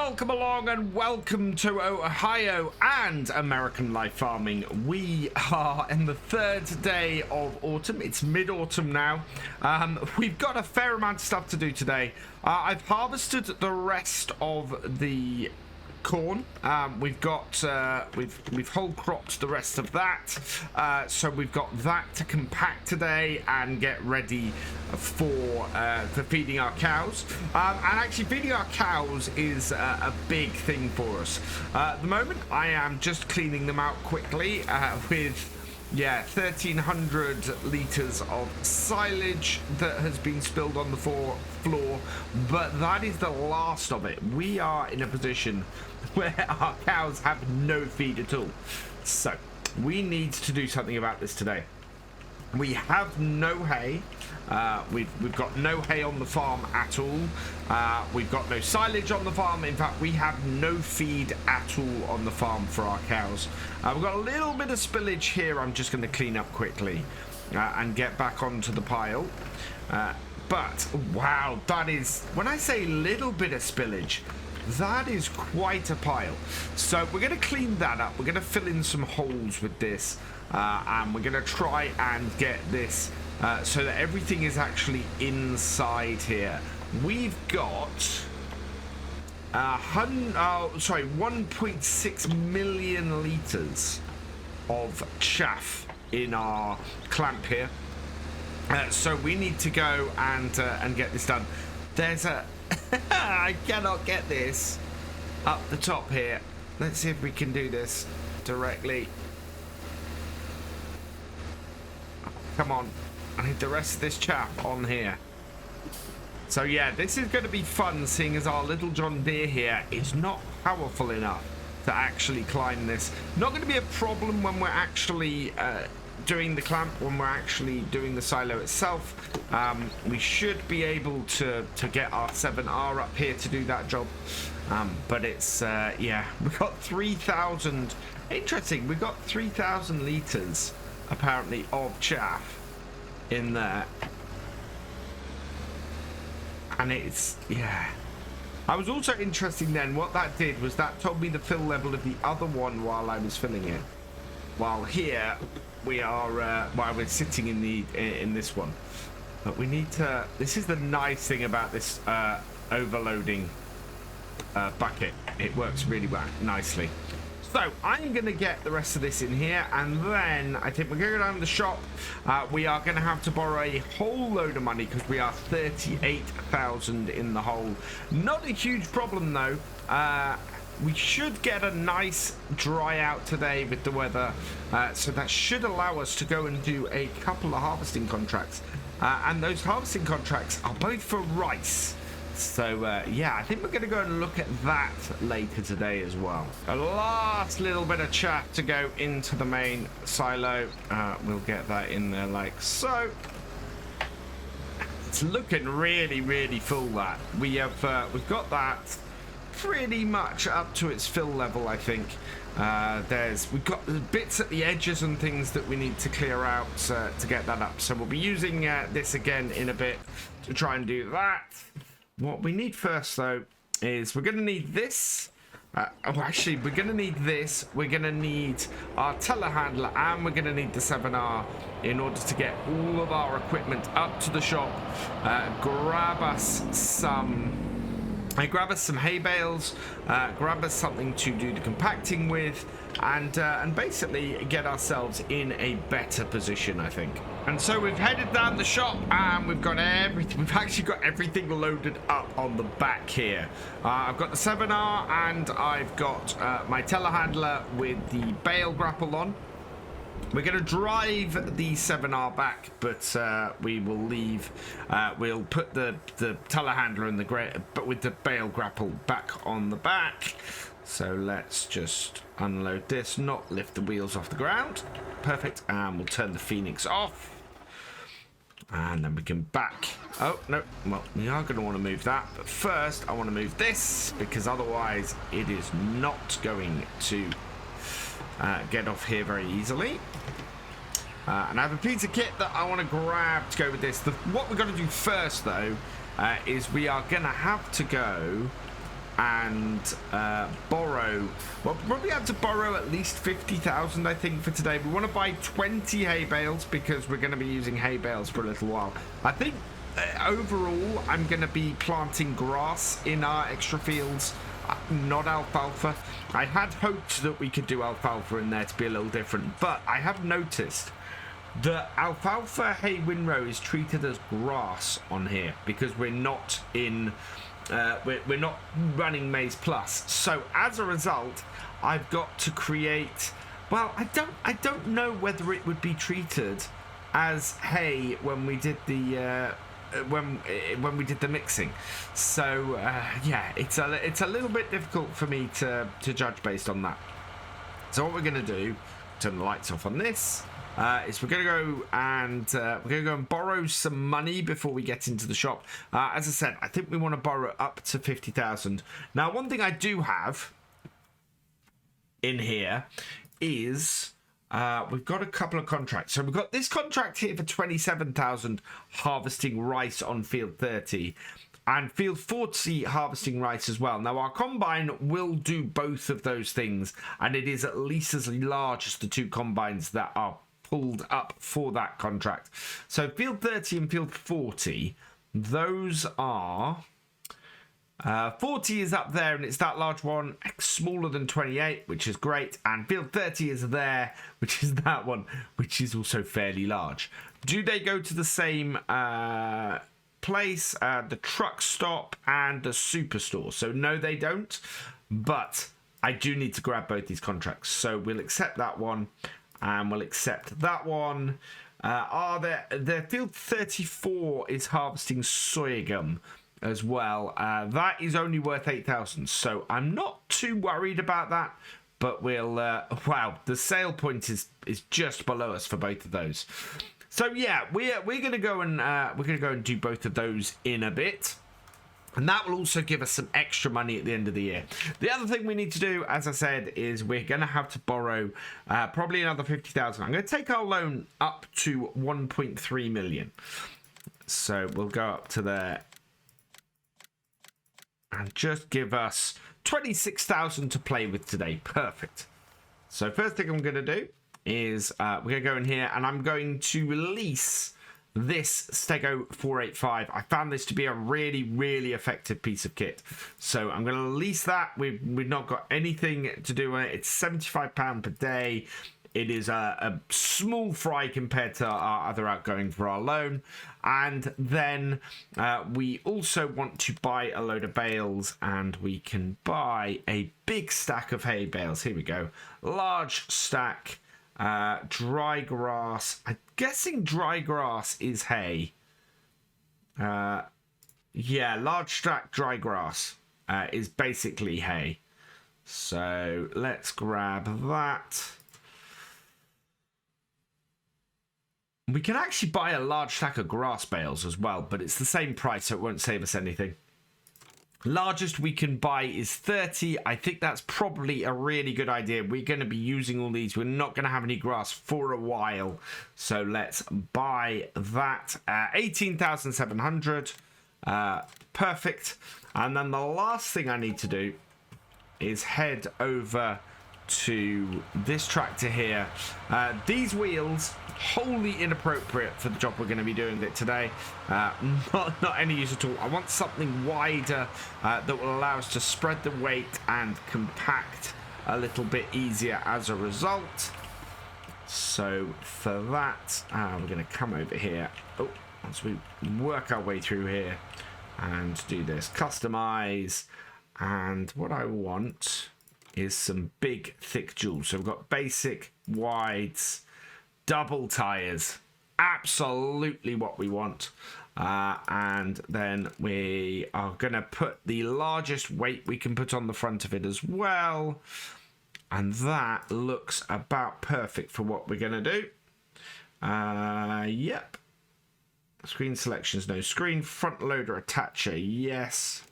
Welcome along and welcome to Ohio and American Life Farming. We are in the third day of autumn. It's mid-autumn now. We've got a fair amount of stuff to do today. I've harvested the rest of the corn. We've whole cropped the rest of that, so we've got that to compact today and get ready for feeding our cows. And actually feeding our cows is a big thing for us. At the moment I am just cleaning them out quickly with 1,300 litres of silage that has been spilled on the floor, but that is the last of it. We are in a position where our cows have no feed at all, so we need to do something about this today. We have no hay. We've got no hay on the farm at all. We've got no silage on the farm. In fact, we have no feed at all on the farm for our cows. We've got a little bit of spillage here. I'm just going to clean up quickly and get back onto the pile. But wow, that is, when I say little bit of spillage, that is quite a pile. So we're going to clean that up. We're going to fill in some holes with this, and we're going to try and get this so that everything is actually inside here. We've got 1.6 million litres of chaff in our clamp here. So we need to go and get this done. There's a I cannot get this up the top here. Let's see if we can do this directly. Come on, I need the rest of this chaff on here. So yeah, this is going to be fun, seeing as our little John Deere here is not powerful enough to actually climb this. Not going to be a problem when we're actually doing the clamp, when we're actually doing the silo itself. We should be able to get our 7R up here to do that job, but it's we've got 3,000. Interesting, we've got 3,000 litres apparently of chaff in there, and it's I was also interesting then. What that did was that told me the fill level of the other one while I was filling it, while here we are while we're sitting in this one. But we need to, this is the nice thing about this overloading bucket. It works really well, nicely. So I'm going to get the rest of this in here, and then I think we're going to go down to the shop. We are going to have to borrow a whole load of money because we are 38,000 in the hole. Not a huge problem though. We should get a nice dry out today with the weather, so that should allow us to go and do a couple of harvesting contracts, and those harvesting contracts are both for rice. So I think we're going to go and look at that later today as well. A last little bit of chaff to go into the main silo. We'll get that in there like so. It's looking really full. That we've got that pretty much up to its fill level, I think. We've got the bits at the edges and things that we need to clear out to get that up. So we'll be using this again in a bit to try and do that. What we need first though is we're going to need this. We're going to need this. We're going to need our telehandler, and we're going to need the 7R in order to get all of our equipment up to the shop. Grab us some hay bales, grab us something to do the compacting with, and basically get ourselves in a better position, I think. And so we've headed down the shop, and we've got everything. We've actually got everything loaded up on the back here. I've got the 7R, and I've got my telehandler with the bale grapple on. We're going to drive the 7R back, but we will leave. We'll put the telehandler and but with the bale grapple back on the back. So let's just unload this, not lift the wheels off the ground. Perfect. And we'll turn the Phoenix off. And then we can back. Oh, no. Well, we are going to want to move that. But first, I want to move this, because otherwise it is not going to get off here very easily. And I have a pizza kit that I want to grab to go with this. What we're going to do first, though, is we are going to have to go and borrow. Well, probably have to borrow at least 50,000, I think, for today. We want to buy 20 hay bales because we're going to be using hay bales for a little while. I think overall, I'm going to be planting grass in our extra fields, not alfalfa. I had hoped that we could do alfalfa in there to be a little different, but I have noticed the alfalfa hay windrow is treated as grass on here because we're not in we're not running maize plus. So as a result, I've got to create, well, I don't know whether it would be treated as hay when we did the when we did the mixing. So yeah, it's a little bit difficult for me to judge based on that. So what we're going to do, turn the lights off on this, is we're going to go and borrow some money before we get into the shop. As I said, I think we want to borrow up to 50,000. Now, one thing I do have in here is we've got a couple of contracts. So we've got this contract here for 27,000 harvesting rice on field 30. And field 40 harvesting rice as well. Now, our combine will do both of those things, and it is at least as large as the two combines that are pulled up for that contract. So field 30 and field 40, those are... 40 is up there, and it's that large one, smaller than 28, which is great. And field 30 is there, which is that one, which is also fairly large. Do they go to the same... place, the truck stop and the superstore? So no, they don't, but I do need to grab both these contracts, so we'll accept that one and we'll accept that one. The field 34 is harvesting sorghum as well. That is only worth 8,000, so I'm not too worried about that, but we'll wow, the sale point is just below us for both of those. So yeah, we're gonna go and do both of those in a bit, and that will also give us some extra money at the end of the year. The other thing we need to do, as I said, is we're gonna have to borrow probably another 50,000. I'm gonna take our loan up to 1.3 million. So we'll go up to there and just give us 26,000 to play with today. Perfect. So first thing I'm gonna do is we're going to go in here and I'm going to release this Stego 485. I found this to be a really, really effective piece of kit. So I'm going to release that. We've not got anything to do with it. It's £75 per day. It is a small fry compared to our other outgoing for our loan. And then we also want to buy a load of bales, and we can buy a big stack of hay bales. Here we go. Large stack. Dry grass. I'm guessing dry grass is hay. Yeah, large stack dry grass is basically hay. So let's grab that. We can actually buy a large stack of grass bales as well, but it's the same price, so it won't save us anything. Largest we can buy is 30. I think that's probably a really good idea. We're going to be using all these. We're not going to have any grass for a while. So let's buy that. 18,700. Perfect. And then the last thing I need to do is head over to this tractor here. These wheels, wholly inappropriate for the job we're going to be doing it today. Not any use at all. I want something wider that will allow us to spread the weight and compact a little bit easier as a result. So for that, we're going to come over here. Oh, once we work our way through here and do this, customize. And what I want is some big thick jewels. So we've got basic, wides, double tires, absolutely what we want. And then we are gonna put the largest weight we can put on the front of it as well, and that looks about perfect for what we're gonna do. Yep, screen selections, no screen. Front loader attacher, yes.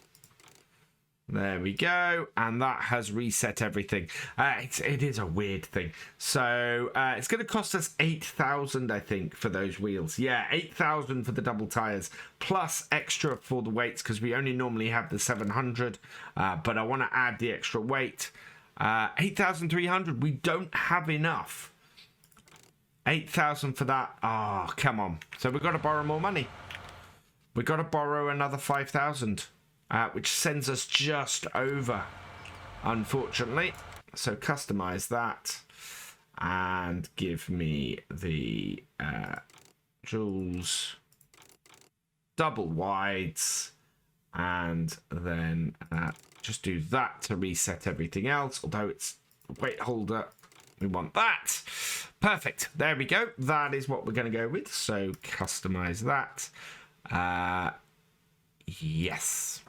There we go, and that has reset everything. It is a weird thing. So it's going to cost us 8,000, I think, for those wheels. Yeah, 8,000 for the double tires, plus extra for the weights, because we only normally have the 700, but I want to add the extra weight. 8,300, we don't have enough. 8,000 for that. Oh, come on. So we've got to borrow more money. We've got to borrow another 5,000. Which sends us just over, unfortunately. So customize that and give me the joules, double wides, and then just do that to reset everything else. Although it's weight holder, we want that. Perfect. There we go. That is what we're going to go with. So customize that. Yes.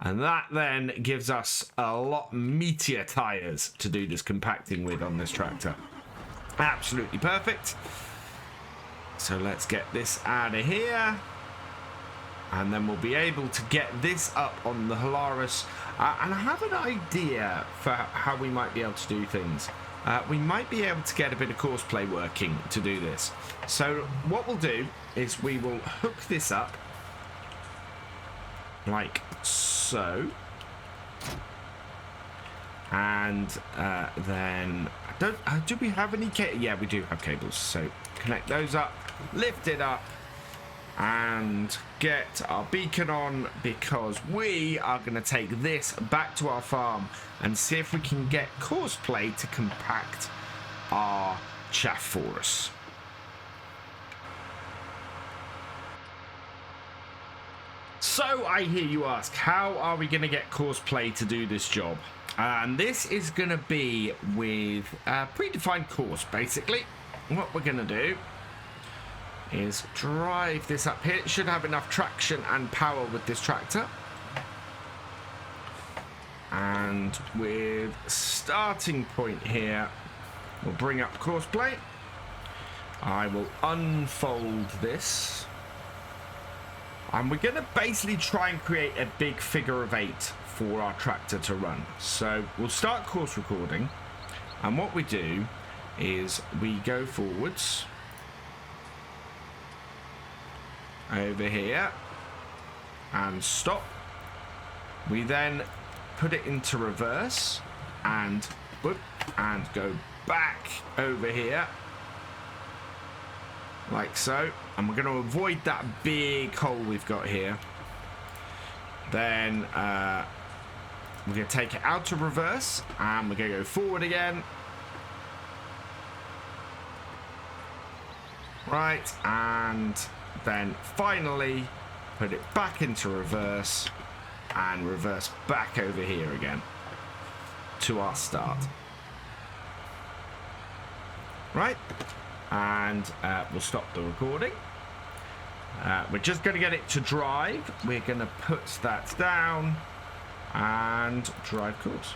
And that then gives us a lot meatier tires to do this compacting with on this tractor. Absolutely perfect. So let's get this out of here. And then we'll be able to get this up on the Holaris. And I have an idea for how we might be able to do things. We might be able to get a bit of courseplay working to do this. So what we'll do is we will hook this up like so, and then do we have any yeah, we do have cables, so connect those up, lift it up, and get our beacon on, because we are going to take this back to our farm and see if we can get courseplay to compact our chaff for us. So I hear you ask, how are we going to get courseplay to do this job? And this is going to be with a predefined course, basically. What we're going to do is drive this up here. It should have enough traction and power with this tractor. And with starting point here, we'll bring up courseplay. I will unfold this. And we're going to basically try and create a big figure of 8 for our tractor to run. So we'll start course recording. And what we do is we go forwards over here and stop. We then put it into reverse and whoop, and go back over here like so, and we're going to avoid that big hole we've got here. Then we're going to take it out to reverse, and we're going to go forward again. Right, and then finally put it back into reverse and reverse back over here again to our start. Right, and we'll stop the recording. We're just going to get it to drive. We're going to put that down and drive course.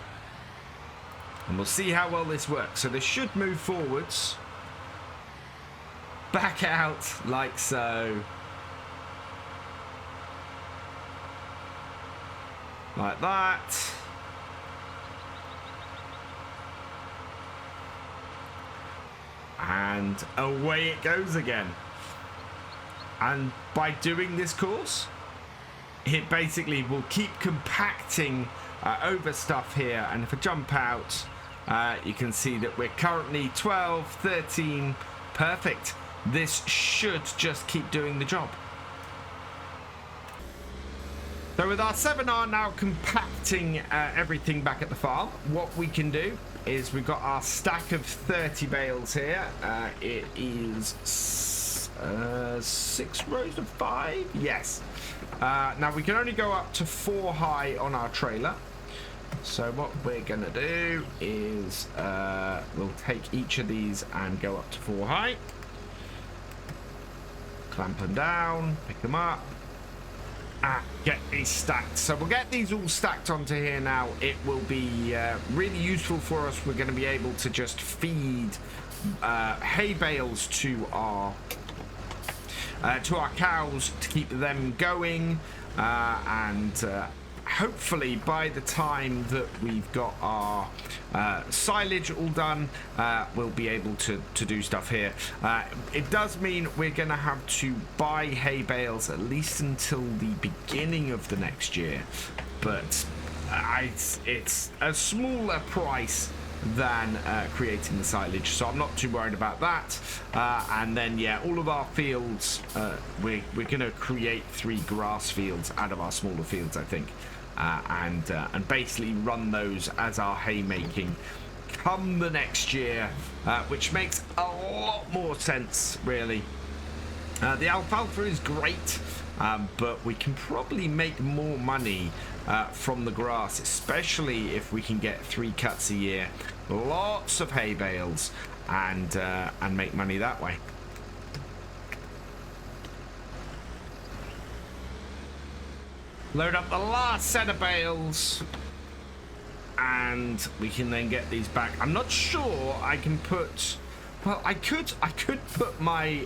And we'll see how well this works. So this should move forwards, back out like so. Like that. And away it goes again. And by doing this course, it basically will keep compacting over stuff here. And if I jump out, you can see that we're currently 12, 13. Perfect. This should just keep doing the job. So with our 7R now compacting everything back at the farm, what we can do is we've got our stack of 30 bales here. It is 6 rows of 5. Yes. Now we can only go up to 4 high on our trailer. So what we're going to do is we'll take each of these and go up to 4 high. Clamp them down, pick them up. Get these stacked. So we'll get these all stacked onto here now. It will be really useful for us. We're going to be able to just feed hay bales to our cows to keep them going and hopefully by the time that we've got our silage all done, we'll be able to do stuff here. It does mean we're going to have to buy hay bales at least until the beginning of the next year, but it's a smaller price than creating the silage, so I'm not too worried about that. And then yeah, all of our fields, we're gonna create 3 grass fields out of our smaller fields, I think, and basically run those as our haymaking come the next year, which makes a lot more sense, really. The alfalfa is great, but we can probably make more money from the grass, especially if we can get 3 cuts a year, lots of hay bales, and make money that way. Load up the last set of bales, and we can then get these back. I'm not sure I can put. Well, I could put my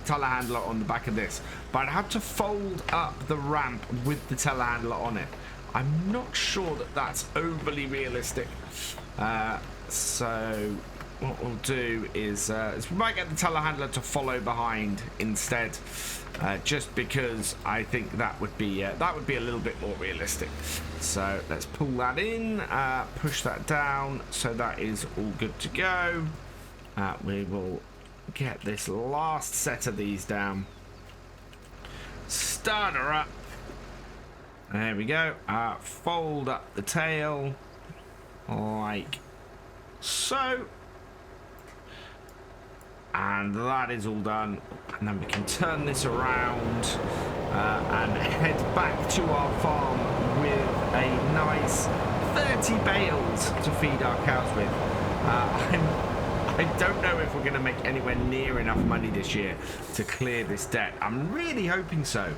telehandler on the back of this, but I'd have to fold up the ramp with the telehandler on it. I'm not sure that that's overly realistic. So what we'll do is we might get the telehandler to follow behind instead, just because I think that would be a little bit more realistic. So let's pull that in, push that down, so that is all good to go. We will get this last set of these down. Start her up. There we go. Fold up the tail like so. And that is all done. And then we can turn this around and head back to our farm with a nice 30 bales to feed our cows with. I don't know if we're going to make anywhere near enough money this year to clear this debt. I'm really hoping so.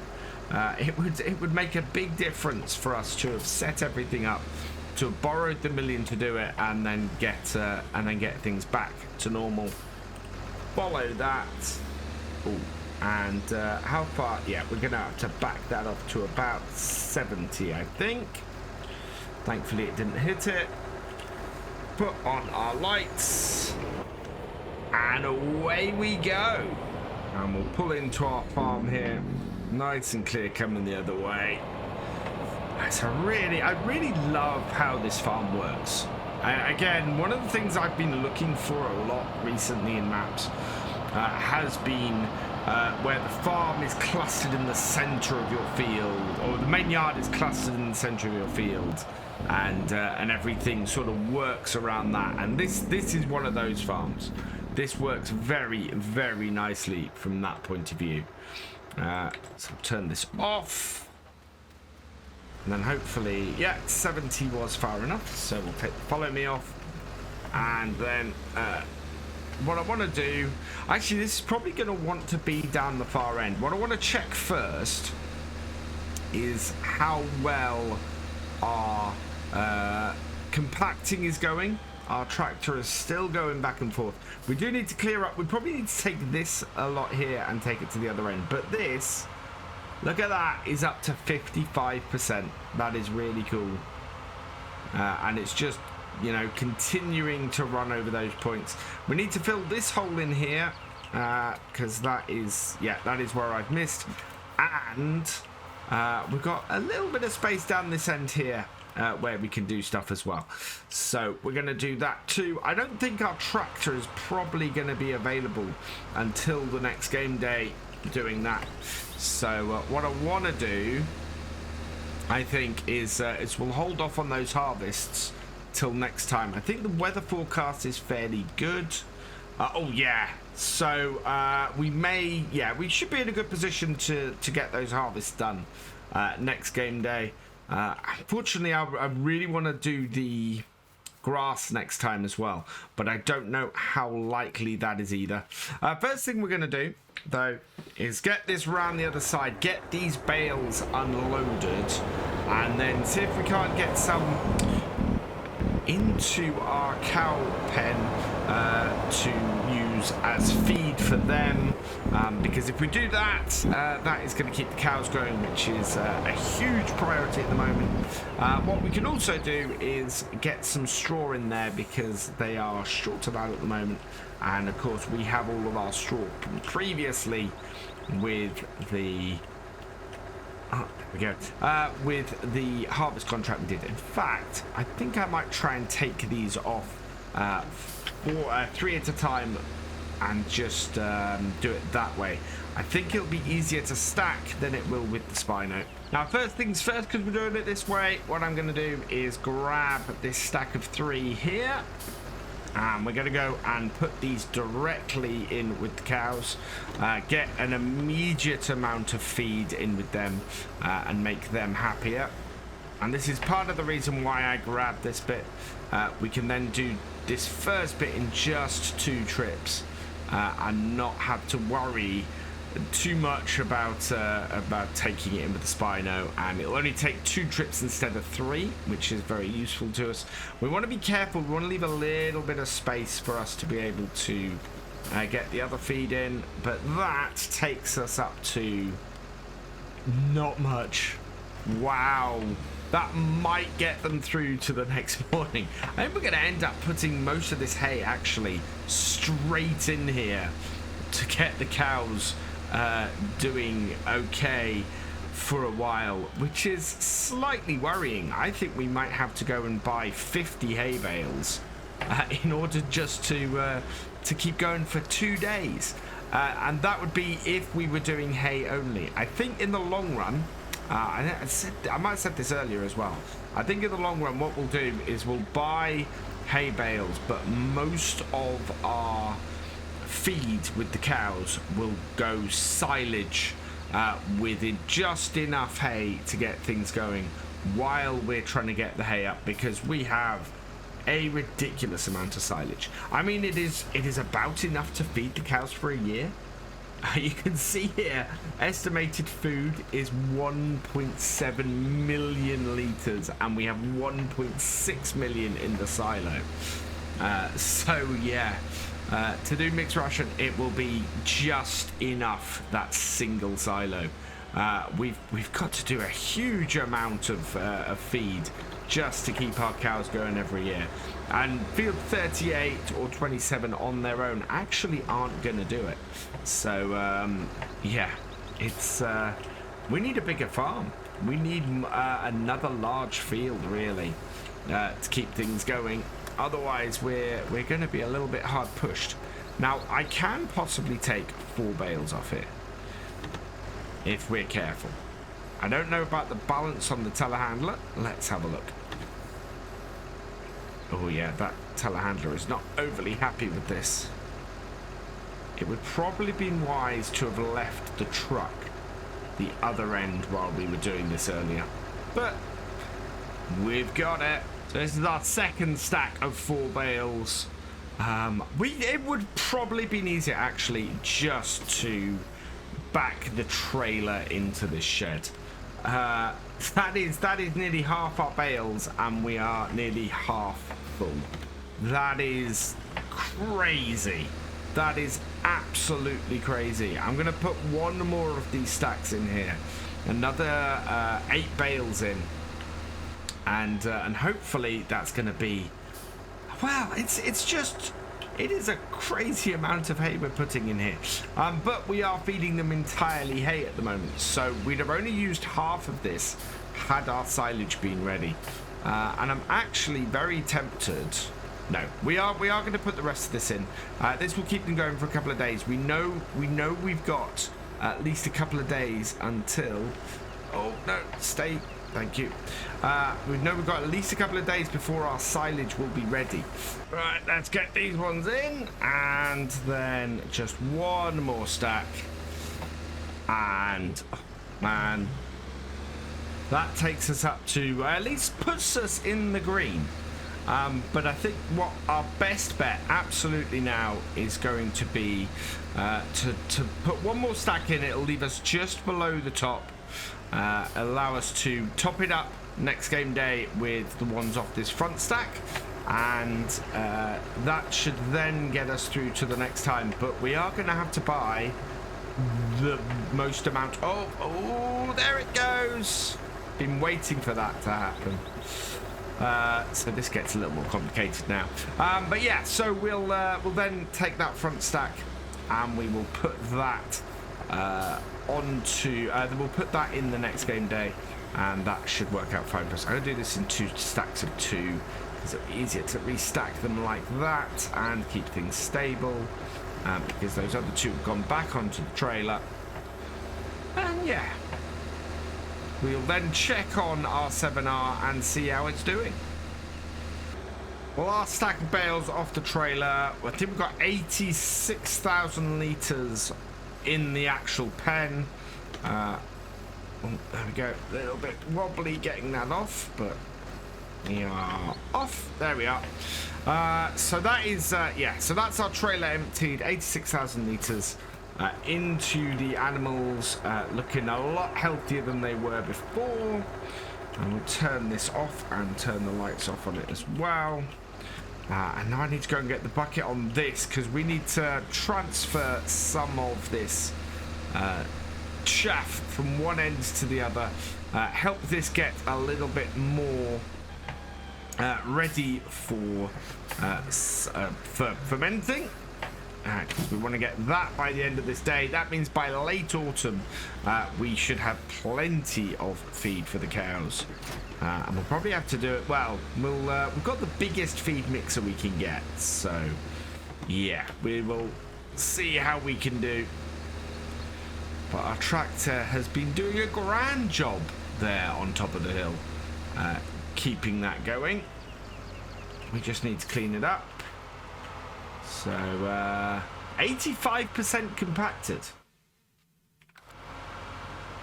It would make a big difference for us to have set everything up, to have borrowed the $1 million to do it, and then get things back to normal. Follow that. Ooh. And how far? Yeah, we're going to have to back that up to about 70, I think. Thankfully, it didn't hit it. Put on our lights. And away we go. And we'll pull into our farm here. Nice and clear coming the other way. So I really love how this farm works. Again, one of the things I've been looking for a lot recently in maps has been where the farm is clustered in the center of your field, or the main yard is clustered in the center of your field, and everything sort of works around that. And this is one of those farms. This works very, very nicely from that point of view. So I'll turn this off. And then hopefully, yeah, 70 was far enough. So we'll take the follow me off. And then what I want to do, actually this is probably going to want to be down the far end. What I want to check first is how well our compacting is going. Our tractor is still going back and forth. We do need to clear up. We probably need to take this a lot here and take it to the other end. But this, look at that, is up to 55%. That is really cool. And it's just, you know, continuing to run over those points. We need to fill this hole in here because that is where I've missed. And we've got a little bit of space down this end here. Where we can do stuff as well. So we're going to do that too. I don't think our tractor is probably going to be available until the next game day doing that. So what I want to do, I think, is we'll hold off on those harvests till next time. I think the weather forecast is fairly good. Oh yeah. So we should be in a good position to get those harvests done next game day. Unfortunately, I really want to do the grass next time as well, but I don't know how likely that is either. First thing we're going to do, though, is get this round the other side, get these bales unloaded, and then see if we can't get some into our cow pen to use use as feed for them, because if we do that, that is going to keep the cows growing, which is a huge priority at the moment. What we can also do is get some straw in there, because they are short of that at the moment, and of course we have all of our straw from previously with the with the harvest contract we did. In fact, I think I might try and take these off 3 at a time and just do it that way. I think it'll be easier to stack than it will with the Spino. Now, first things first, because we're doing it this way, what I'm going to do is grab this stack of 3 here, and we're going to go and put these directly in with the cows, get an immediate amount of feed in with them, and make them happier. And this is part of the reason why I grabbed this bit. We can then do this first bit in just 2 trips, and not have to worry too much about taking it in with the Spino, and it'll only take 2 trips instead of 3, which is very useful to us. We want to be careful. We want to leave a little bit of space for us to be able to get the other feed in, but that takes us up to not much. Wow, that might get them through to the next morning. I think we're going to end up putting most of this hay actually straight in here to get the cows doing okay for a while, which is slightly worrying. I think we might have to go and buy 50 hay bales in order just to keep going for 2 days, and that would be if we were doing hay only. I think in the long run, I might have said this earlier as well, I think in the long run what we'll do is we'll buy hay bales, but most of our feed with the cows will go silage with just enough hay to get things going while we're trying to get the hay up, because we have a ridiculous amount of silage. I mean, it is about enough to feed the cows for a year. You can see here, estimated food is 1.7 million litres, and we have 1.6 million in the silo. So yeah, to do mixed ration, it will be just enough, that single silo. We've got to do a huge amount of feed just to keep our cows going every year. And field 38 or 27 on their own actually aren't going to do it. So, yeah, it's we need a bigger farm. We need another large field, really, to keep things going. Otherwise, we're going to be a little bit hard pushed. Now, I can possibly take 4 bales off it if we're careful. I don't know about the balance on the telehandler. Let's have a look. Oh yeah, that telehandler is not overly happy with this. It would probably been wise to have left the truck the other end while we were doing this earlier. But we've got it. So this is our second stack of 4 bales. It would probably been easier actually just to back the trailer into this shed. That is nearly half our bales, and we are nearly half full. That is crazy. That is absolutely crazy. I'm going to put 1 more of these stacks in here, another 8 bales in, and hopefully that's going to be, well, it is a crazy amount of hay we're putting in here, but we are feeding them entirely hay at the moment, so we'd have only used half of this had our silage been ready, and I'm actually very tempted. No, we are going to put the rest of this in. This will keep them going for a couple of days. We know we've got at least a couple of days until, oh no, stay. Thank you. We know we've got at least a couple of days before our silage will be ready. Right, let's get these ones in, and then just 1 more stack. And, oh, man, that takes us up to, at least puts us in the green. But I think what our best bet absolutely now is going to be to put 1 more stack in. It'll leave us just below the top. Allow us to top it up next game day with the ones off this front stack, and that should then get us through to the next time. But we are going to have to buy the most amount. Oh, there it goes. Been waiting for that to happen. So this gets a little more complicated now. But yeah, so we'll then take that front stack and we will put that onto. We'll put that in the next game day, and that should work out fine for us. I'm gonna do this in 2 stacks of 2. It's easier to restack them like that and keep things stable, because those other 2 have gone back onto the trailer. And yeah, we'll then check on our 7R and see how it's doing. Well, our stack of bales off the trailer, I think we've got 86,000 litres in the actual pen. Oh, there we go. A little bit wobbly getting that off, but we are off. There we are. So that is, yeah, so that's our trailer emptied, 86,000 litres into the animals, looking a lot healthier than they were before. And we'll turn this off and turn the lights off on it as well. And now I need to go and get the bucket on this, because we need to transfer some of this chaff from one end to the other. Help this get a little bit more ready for fermenting. Because we want to get that by the end of this day. That means by late autumn we should have plenty of feed for the cows, and we'll probably have to do it. Well, we've got the biggest feed mixer we can get, so yeah, we will see how we can do. But our tractor has been doing a grand job there on top of the hill, keeping that going. We just need to clean it up. So 85% compacted.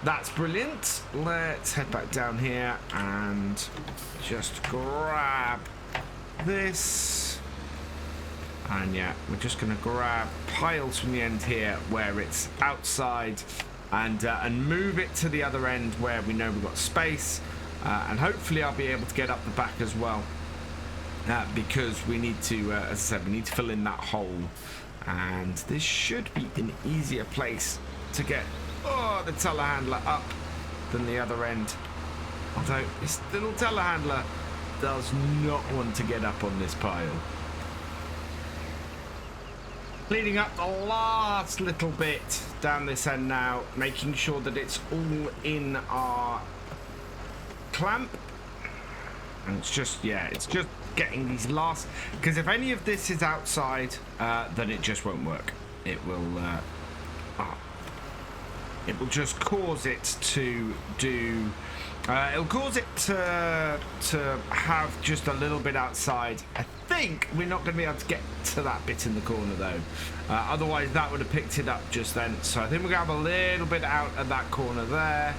That's brilliant. Let's head back down here and just grab this. And yeah, we're just going to grab piles from the end here where it's outside, and move it to the other end where we know we've got space. And hopefully I'll be able to get up the back as well. Because we need to, as I said, we need to fill in that hole, and this should be an easier place to get the telehandler up than the other end. Although this little telehandler does not want to get up on this pile. Cleaning up the last little bit down this end now, making sure that it's all in our clamp. And it's just, yeah, it's just getting these last, because if any of this is outside, then it just won't work. It will just cause it to do, it'll cause it to have just a little bit outside. I think we're not going to be able to get to that bit in the corner though, otherwise that would have picked it up just then. So I think we're going to have a little bit out at that corner there.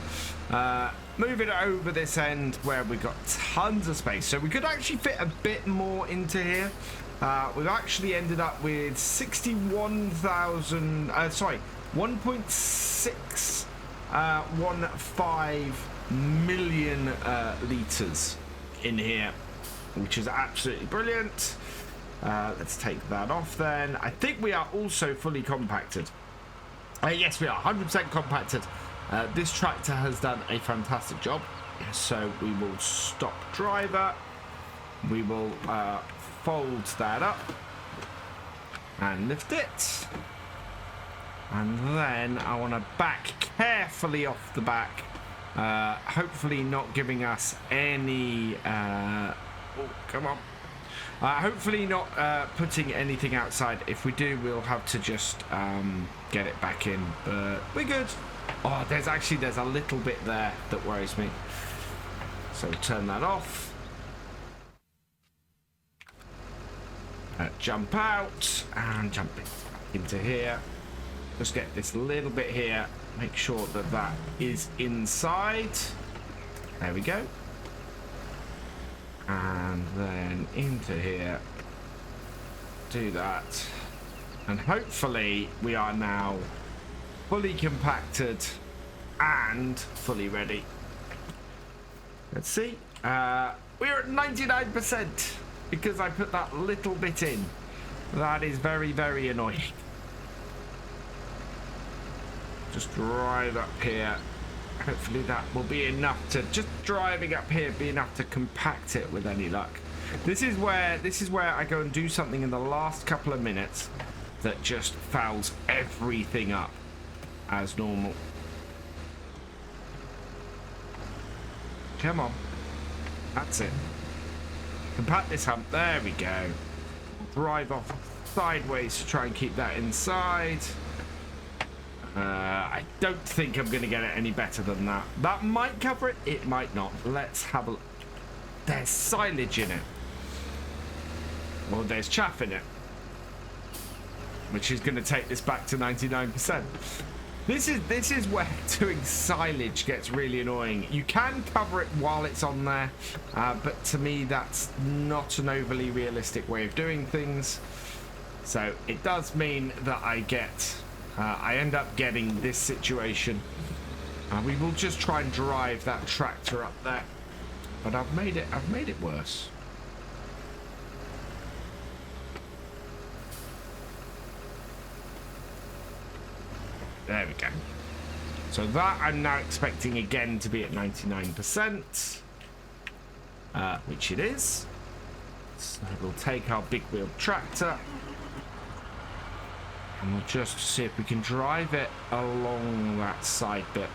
Move it over this end where we've got tons of space, so we could actually fit a bit more into here. We've actually ended up with 61,000, sorry, 1.615 million litres in here, which is absolutely brilliant. Let's take that off then. I think we are also fully compacted. Yes, we are 100% compacted. This tractor has done a fantastic job. So we will stop driver. We will fold that up and lift it. And then I want to back carefully off the back. Hopefully not giving us any... oh, come on. Hopefully not putting anything outside. If we do, we'll have to just get it back in. But we're good. Oh, there's a little bit there that worries me. So turn that off. Jump out and jump into here. Just get this little bit here. Make sure that that is inside. There we go. And then into here. Do that. And hopefully we are now fully compacted and fully ready. Let's see. We're at 99%. because I put that little bit in. That is very, very annoying. Just drive up here. Hopefully that will be enough to, just driving up here, be enough to compact it with any luck. This is where I go and do something in the last couple of minutes that just fouls everything up as normal. Come on. That's it. Compact this hump. There we go. Drive off sideways to try and keep that inside. I don't think I'm going to get it any better than that. That might cover it. It might not. Let's have a look. There's silage in it. Well, there's chaff in it. Which is going to take this back to 99%. This is where doing silage gets really annoying. You can cover it while it's on there, but to me that's not an overly realistic way of doing things. So it does mean that I end up getting this situation. We will just try and drive that tractor up there, but I've made it worse. There we go. So that I'm now expecting again to be at 99%, which it is. So we'll take our big wheel tractor and we'll just see if we can drive it along that side bit.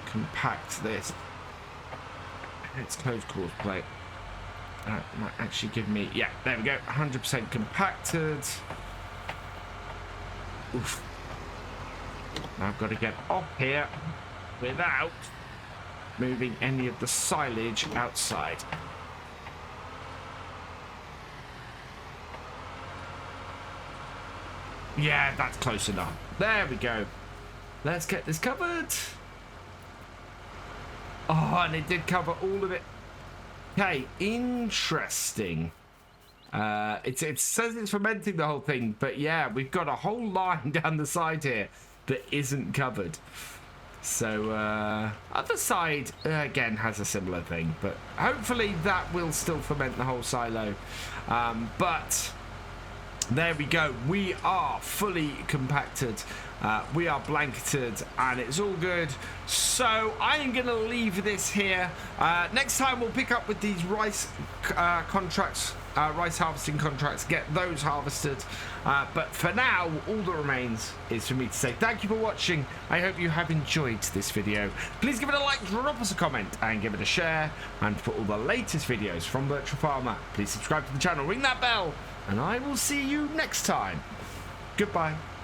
Compact this. Let's close course plate. That might actually give me, yeah, there we go, 100% compacted. Oof. Now I've got to get off here without moving any of the silage outside. Yeah, that's close enough. There we go. Let's get this covered. Oh, and it did cover all of it. Okay, interesting. It says it's fermenting the whole thing, but yeah, we've got a whole line down the side here that isn't covered. So other side again has a similar thing, but hopefully that will still ferment the whole silo. But there we go. We are fully compacted. We are blanketed and it's all good. So I am going to leave this here. Next time we'll pick up with these rice contracts, rice harvesting contracts, get those harvested. But for now, all that remains is for me to say thank you for watching. I hope you have enjoyed this video. Please give it a like, drop us a comment and give it a share. And for all the latest videos from Virtual Farmer, please subscribe to the channel, ring that bell, and I will see you next time. Goodbye.